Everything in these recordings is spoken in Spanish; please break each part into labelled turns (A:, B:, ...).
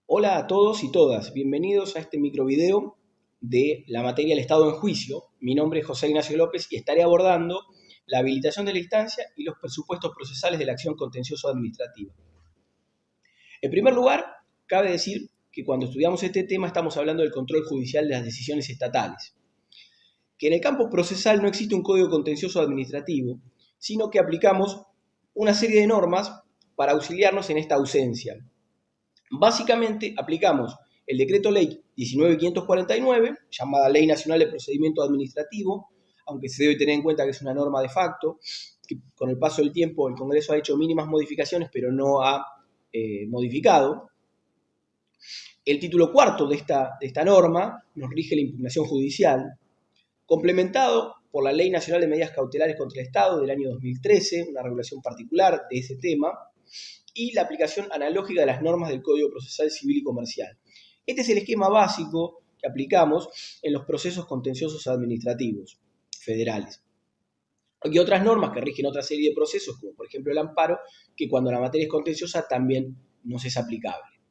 A: Hola a todos y todas, bienvenidos a este microvideo de la materia del Estado en Juicio. Mi nombre es José Ignacio López y estaré abordando la habilitación de la instancia y los presupuestos procesales de la acción contencioso-administrativa. En primer lugar, cabe decir que cuando estudiamos este tema estamos hablando del control judicial de las decisiones estatales, que en el campo procesal no existe un código contencioso-administrativo, sino que aplicamos una serie de normas para auxiliarnos en esta ausencia. Básicamente aplicamos el decreto ley 19.549, llamada Ley Nacional de Procedimiento Administrativo, aunque se debe tener en cuenta que es una norma de facto, que con el paso del tiempo el Congreso ha hecho mínimas modificaciones, pero no ha modificado. El título cuarto de esta norma nos rige la impugnación judicial, complementado por la Ley Nacional de Medidas Cautelares contra el Estado del año 2013, una regulación particular de ese tema, y la aplicación analógica de las normas del Código Procesal Civil y Comercial. Este es el esquema básico que aplicamos en los procesos contenciosos administrativos federales. Hay otras normas que rigen otra serie de procesos, como por ejemplo el amparo, que cuando la materia es contenciosa también nos es aplicable.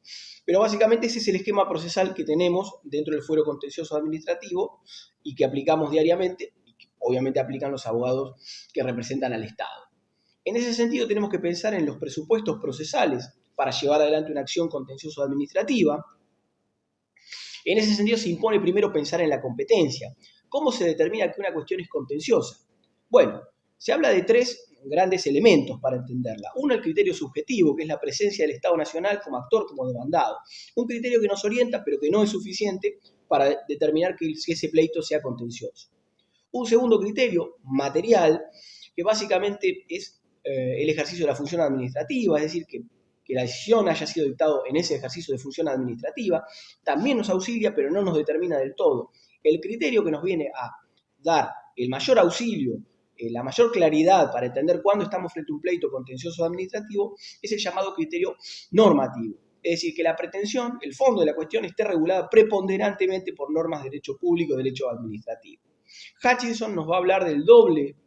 A: Pero básicamente ese es el esquema procesal que tenemos dentro del fuero contencioso administrativo y que aplicamos diariamente, y que obviamente aplican los abogados que representan al Estado. En ese sentido tenemos que pensar en los presupuestos procesales para llevar adelante una acción contencioso administrativa. En ese sentido se impone primero pensar en la competencia. ¿Cómo se determina que una cuestión es contenciosa? Bueno, se habla de tres grandes elementos para entenderla. Uno, el criterio subjetivo, que es la presencia del Estado Nacional como actor, como demandado. Un criterio que nos orienta, pero que no es suficiente para determinar que ese pleito sea contencioso. Un segundo criterio, material, que básicamente es el ejercicio de la función administrativa, es decir, que la decisión haya sido dictada en ese ejercicio de función administrativa, también nos auxilia, pero no nos determina del todo. El criterio que nos viene a dar el mayor auxilio, la mayor claridad para entender cuándo estamos frente a un pleito contencioso administrativo, es el llamado criterio normativo. Es decir, que la pretensión, el fondo de la cuestión, esté regulada preponderantemente por normas de derecho público y derecho administrativo. Hutchinson nos va a hablar del doble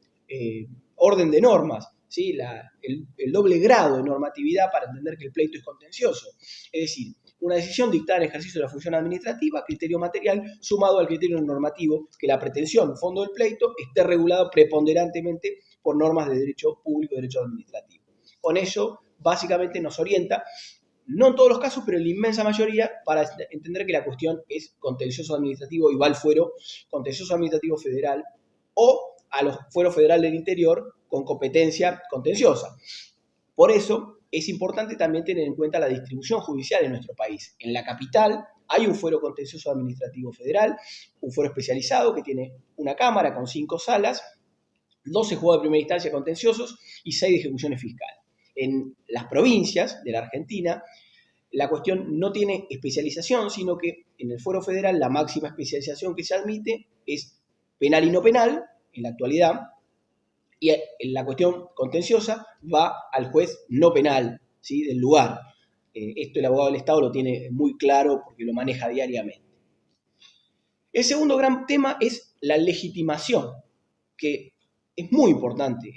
A: orden de normas, ¿sí? el doble grado de normatividad para entender que el pleito es contencioso. Es decir, una decisión dictada en ejercicio de la función administrativa, criterio material, sumado al criterio normativo, que la pretensión, fondo del pleito, esté regulado preponderantemente por normas de derecho público y derecho administrativo. Con ello, básicamente nos orienta, no en todos los casos, pero en la inmensa mayoría, para entender que la cuestión es contencioso administrativo y va al fuero contencioso administrativo federal o a los fueros federales del interior con competencia contenciosa. Por eso es importante también tener en cuenta la distribución judicial en nuestro país. En la capital hay un fuero contencioso administrativo federal, un fuero especializado que tiene una cámara con 5 salas, 12 juzgados de primera instancia contenciosos y 6 de ejecuciones fiscales. En las provincias de la Argentina, la cuestión no tiene especialización, sino que en el fuero federal la máxima especialización que se admite es penal y no penal, en la actualidad, y en la cuestión contenciosa va al juez no penal, ¿sí? Del lugar. Esto el abogado del Estado lo tiene muy claro porque lo maneja diariamente. El segundo gran tema es la legitimación, que es muy importante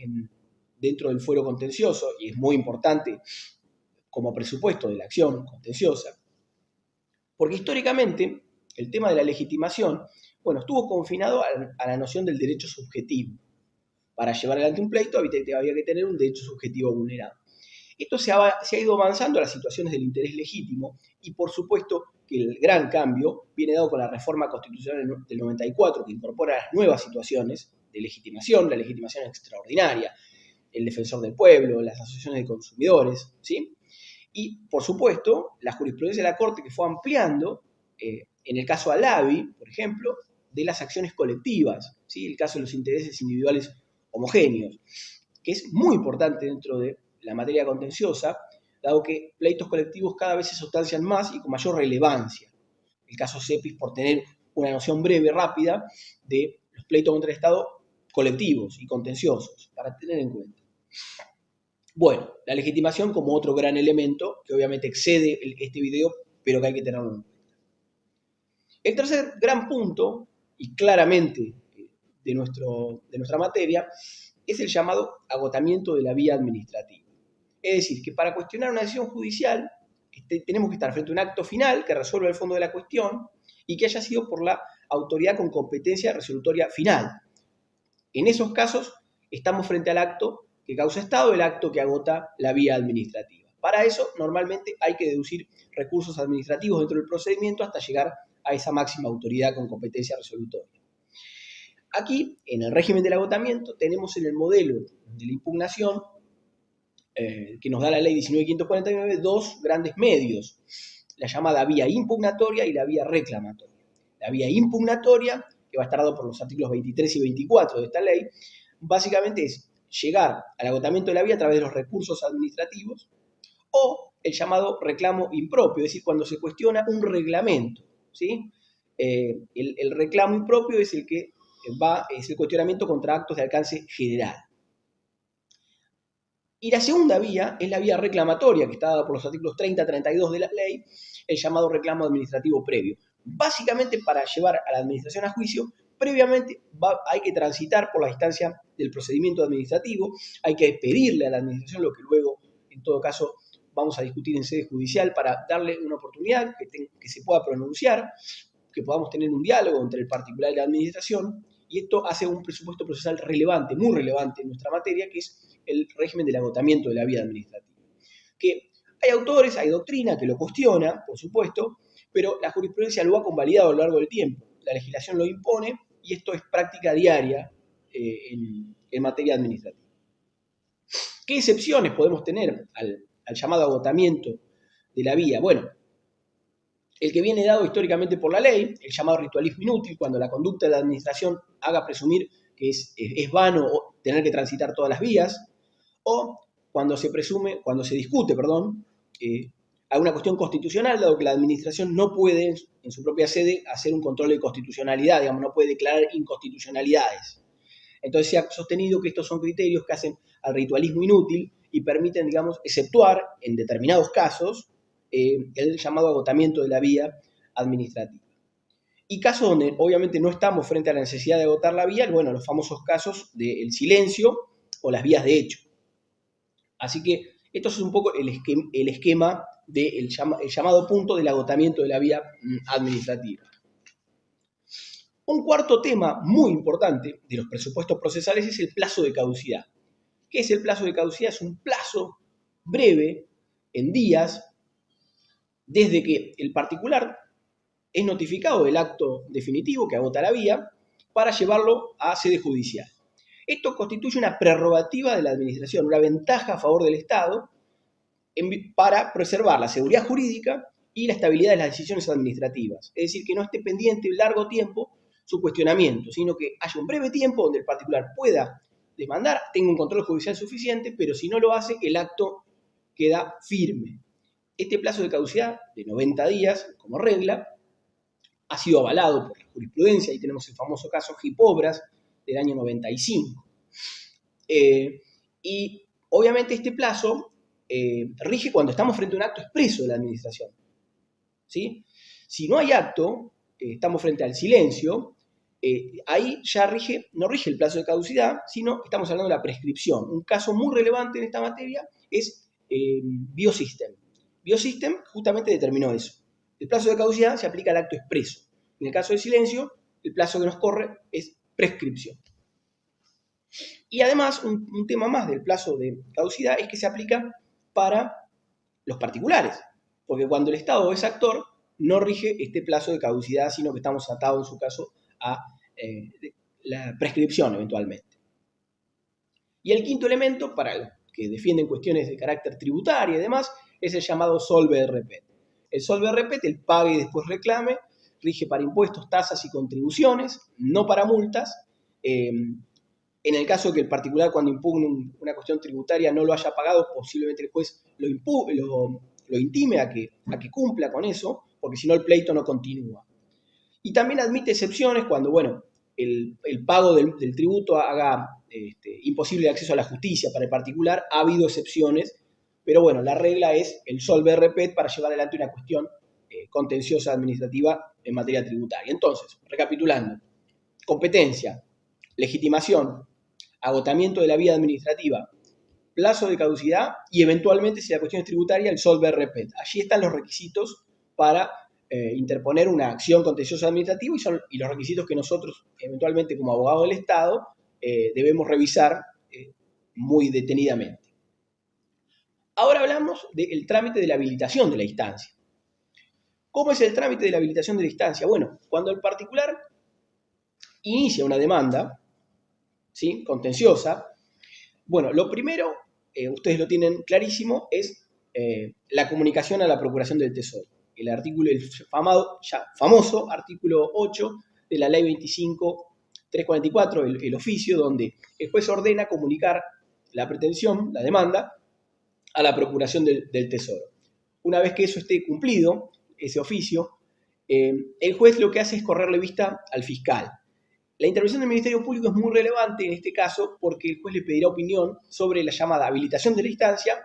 A: dentro del fuero contencioso y es muy importante como presupuesto de la acción contenciosa, porque históricamente el tema de la legitimación, bueno, estuvo confinado a la noción del derecho subjetivo. Para llevar adelante un pleito había que tener un derecho subjetivo vulnerado. Esto se ha ido avanzando a las situaciones del interés legítimo y por supuesto que el gran cambio viene dado con la reforma constitucional del 94 que incorpora las nuevas situaciones de legitimación, la legitimación extraordinaria, el defensor del pueblo, las asociaciones de consumidores, ¿sí? Y por supuesto la jurisprudencia de la Corte que fue ampliando, en el caso Alavi, por ejemplo, de las acciones colectivas, ¿sí? El caso de los intereses individuales homogéneos, que es muy importante dentro de la materia contenciosa, dado que pleitos colectivos cada vez se sustancian más y con mayor relevancia. El caso Cepis, por tener una noción breve, rápida, de los pleitos contra el Estado colectivos y contenciosos, para tener en cuenta. Bueno, la legitimación como otro gran elemento, que obviamente excede este video, pero que hay que tenerlo en cuenta. El tercer gran punto, y claramente de nuestra materia, es el llamado agotamiento de la vía administrativa. Es decir, que para cuestionar una decisión judicial tenemos que estar frente a un acto final que resuelva el fondo de la cuestión y que haya sido por la autoridad con competencia resolutoria final. En esos casos estamos frente al acto que causa estado, el acto que agota la vía administrativa. Para eso, normalmente hay que deducir recursos administrativos dentro del procedimiento hasta llegar a esa máxima autoridad con competencia resolutoria. Aquí, en el régimen del agotamiento, tenemos en el modelo de la impugnación, que nos da la ley 19.549, dos grandes medios, la llamada vía impugnatoria y la vía reclamatoria. La vía impugnatoria, que va a estar dado por los artículos 23 y 24 de esta ley, básicamente es llegar al agotamiento de la vía a través de los recursos administrativos o el llamado reclamo impropio, es decir, cuando se cuestiona un reglamento, ¿sí? El reclamo impropio es el que es el cuestionamiento contra actos de alcance general. Y la segunda vía es la vía reclamatoria, que está dada por los artículos 30 y 32 de la ley, el llamado reclamo administrativo previo. Básicamente, para llevar a la administración a juicio, previamente hay que transitar por la instancia del procedimiento administrativo, hay que pedirle a la administración lo que luego, en todo caso, vamos a discutir en sede judicial para darle una oportunidad que se pueda pronunciar, que podamos tener un diálogo entre el particular y la administración, y esto hace un presupuesto procesal relevante, muy relevante en nuestra materia, que es el régimen del agotamiento de la vía administrativa. Que hay autores, hay doctrina que lo cuestiona, por supuesto, pero la jurisprudencia lo ha convalidado a lo largo del tiempo. La legislación lo impone y esto es práctica diaria en materia administrativa. ¿Qué excepciones podemos tener al llamado agotamiento de la vía? Bueno, el que viene dado históricamente por la ley, el llamado ritualismo inútil, cuando la conducta de la administración haga presumir que es vano tener que transitar todas las vías, o cuando se discute, alguna cuestión constitucional, dado que la administración no puede, en su propia sede, hacer un control de constitucionalidad, digamos, no puede declarar inconstitucionalidades. Entonces se ha sostenido que estos son criterios que hacen al ritualismo inútil y permiten, digamos, exceptuar en determinados casos el llamado agotamiento de la vía administrativa. Y casos donde obviamente no estamos frente a la necesidad de agotar la vía, bueno, los famosos casos del silencio o las vías de hecho. Así que esto es un poco el esquema del llamado punto del agotamiento de la vía administrativa. Un cuarto tema muy importante de los presupuestos procesales es el plazo de caducidad. ¿Qué es el plazo de caducidad? Es un plazo breve, en días, desde que el particular es notificado del acto definitivo que agota la vía para llevarlo a sede judicial. Esto constituye una prerrogativa de la administración, una ventaja a favor del Estado para preservar la seguridad jurídica y la estabilidad de las decisiones administrativas. Es decir, que no esté pendiente un largo tiempo su cuestionamiento, sino que haya un breve tiempo donde el particular pueda demandar, tenga un control judicial suficiente, pero si no lo hace, el acto queda firme. Este plazo de caducidad de 90 días, como regla, ha sido avalado por la jurisprudencia, y tenemos el famoso caso Gipobras del año 95. Y obviamente este plazo rige cuando estamos frente a un acto expreso de la administración, ¿sí? Si no hay acto, estamos frente al silencio, ahí ya no rige el plazo de caducidad, sino estamos hablando de la prescripción. Un caso muy relevante en esta materia es Biosystem. Biosystem justamente determinó eso. El plazo de caducidad se aplica al acto expreso. En el caso del silencio, el plazo que nos corre es prescripción. Y además, un tema más del plazo de caducidad es que se aplica para los particulares, porque cuando el Estado es actor, no rige este plazo de caducidad, sino que estamos atados, en su caso, a la prescripción eventualmente. Y el quinto elemento, para los que defienden cuestiones de carácter tributario y demás, es el llamado solve repet. El solve repet, el pague y después reclame, rige para impuestos, tasas y contribuciones, no para multas. En el caso de que el particular, cuando impugne una cuestión tributaria, no lo haya pagado, posiblemente el juez lo intime a que cumpla con eso, porque si no el pleito no continúa. Y también admite excepciones cuando, bueno, el pago del tributo haga imposible el acceso a la justicia para el particular. Ha habido excepciones, pero bueno, la regla es el solve repet para llevar adelante una cuestión contenciosa administrativa en materia tributaria. Entonces, recapitulando, competencia, legitimación, agotamiento de la vía administrativa plazo de caducidad y eventualmente, si la cuestión es tributaria, el solver repet. Allí están los requisitos para interponer una acción contenciosa administrativa y los requisitos que nosotros, eventualmente como abogados del Estado, debemos revisar muy detenidamente. Ahora hablamos del trámite de la habilitación de la instancia. ¿Cómo es el trámite de la habilitación de la instancia? Bueno, cuando el particular inicia una demanda, ¿sí?, contenciosa, bueno, lo primero, ustedes lo tienen clarísimo, es la comunicación a la Procuración del Tesoro. El famoso artículo 8 de la Ley 25.344, el oficio, donde el juez ordena comunicar la pretensión, la demanda, a la Procuración del Tesoro. Una vez que eso esté cumplido, ese oficio, el juez lo que hace es correrle vista al fiscal. La intervención del Ministerio Público es muy relevante en este caso porque el juez le pedirá opinión sobre la llamada habilitación de la instancia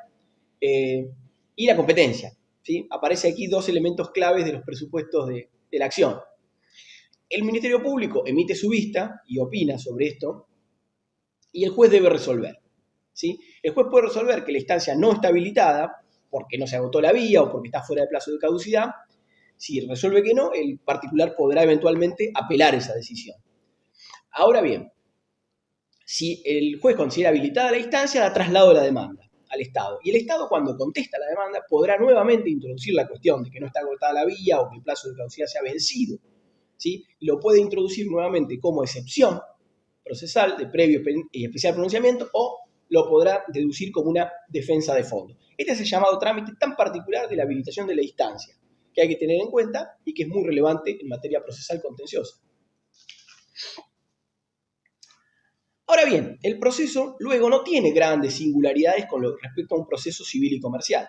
A: y la competencia, ¿sí? Aparece aquí dos elementos claves de los presupuestos de la acción. El Ministerio Público emite su vista y opina sobre esto y el juez debe resolver, ¿sí? El juez puede resolver que la instancia no está habilitada porque no se agotó la vía o porque está fuera de plazo de caducidad. Si resuelve que no, el particular podrá eventualmente apelar esa decisión. Ahora bien, si el juez considera habilitada la instancia, da traslado de la demanda al Estado. Y el Estado, cuando contesta la demanda, podrá nuevamente introducir la cuestión de que no está agotada la vía o que el plazo de caducidad se ha vencido, ¿sí? Y lo puede introducir nuevamente como excepción procesal de previo y especial pronunciamiento o lo podrá deducir como una defensa de fondo. Este es el llamado trámite tan particular de la habilitación de la instancia, que hay que tener en cuenta y que es muy relevante en materia procesal contenciosa. Ahora bien, el proceso luego no tiene grandes singularidades con respecto a un proceso civil y comercial.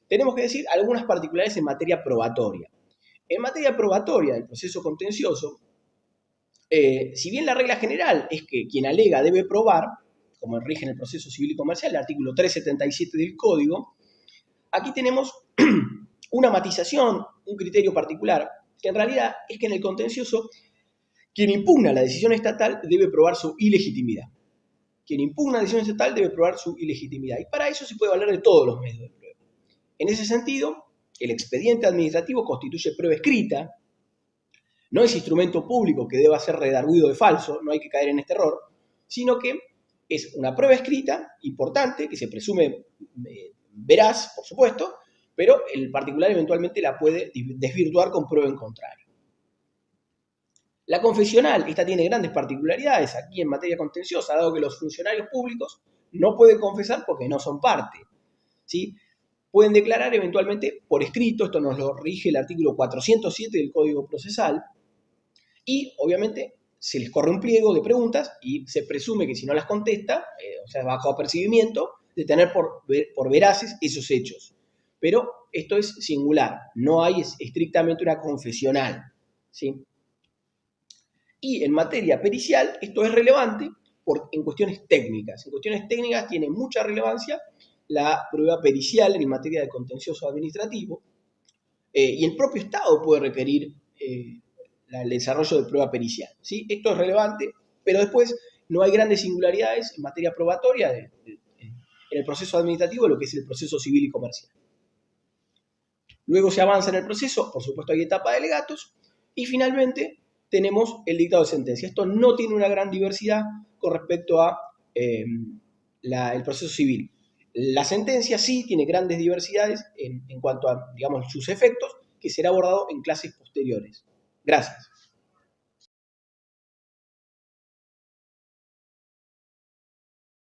A: Tenemos que decir algunas particularidades en materia probatoria. En materia probatoria del proceso contencioso, si bien la regla general es que quien alega debe probar, como rige en el proceso civil y comercial, el artículo 377 del Código, aquí tenemos una matización, un criterio particular, que en realidad es que en el contencioso quien impugna la decisión estatal debe probar su ilegitimidad. Quien impugna la decisión estatal debe probar su ilegitimidad. Y para eso se puede valer de todos los medios de prueba. En ese sentido, el expediente administrativo constituye prueba escrita, no es instrumento público que deba ser redarguido de falso, no hay que caer en este error, sino que es una prueba escrita importante, que se presume veraz, por supuesto, pero el particular eventualmente la puede desvirtuar con prueba en contrario. La confesional, esta tiene grandes particularidades aquí en materia contenciosa, dado que los funcionarios públicos no pueden confesar porque no son parte, ¿sí? Pueden declarar eventualmente por escrito, esto nos lo rige el artículo 407 del Código Procesal, y obviamente se les corre un pliego de preguntas y se presume que si no las contesta, o sea, bajo apercibimiento, de tener por veraces esos hechos. Pero esto es singular, no hay estrictamente una confesional, ¿sí? Y en materia pericial, esto es relevante en cuestiones técnicas. En cuestiones técnicas tiene mucha relevancia la prueba pericial en materia de contencioso administrativo, y el propio Estado puede requerir el desarrollo de prueba pericial, ¿sí? Esto es relevante, pero después no hay grandes singularidades en materia probatoria en el proceso administrativo, lo que es el proceso civil y comercial. Luego se avanza en el proceso, por supuesto hay etapa de alegatos, y finalmente tenemos el dictado de sentencia. Esto no tiene una gran diversidad con respecto a el proceso civil. La sentencia sí tiene grandes diversidades en cuanto a, digamos, sus efectos, que será abordado en clases posteriores. Gracias.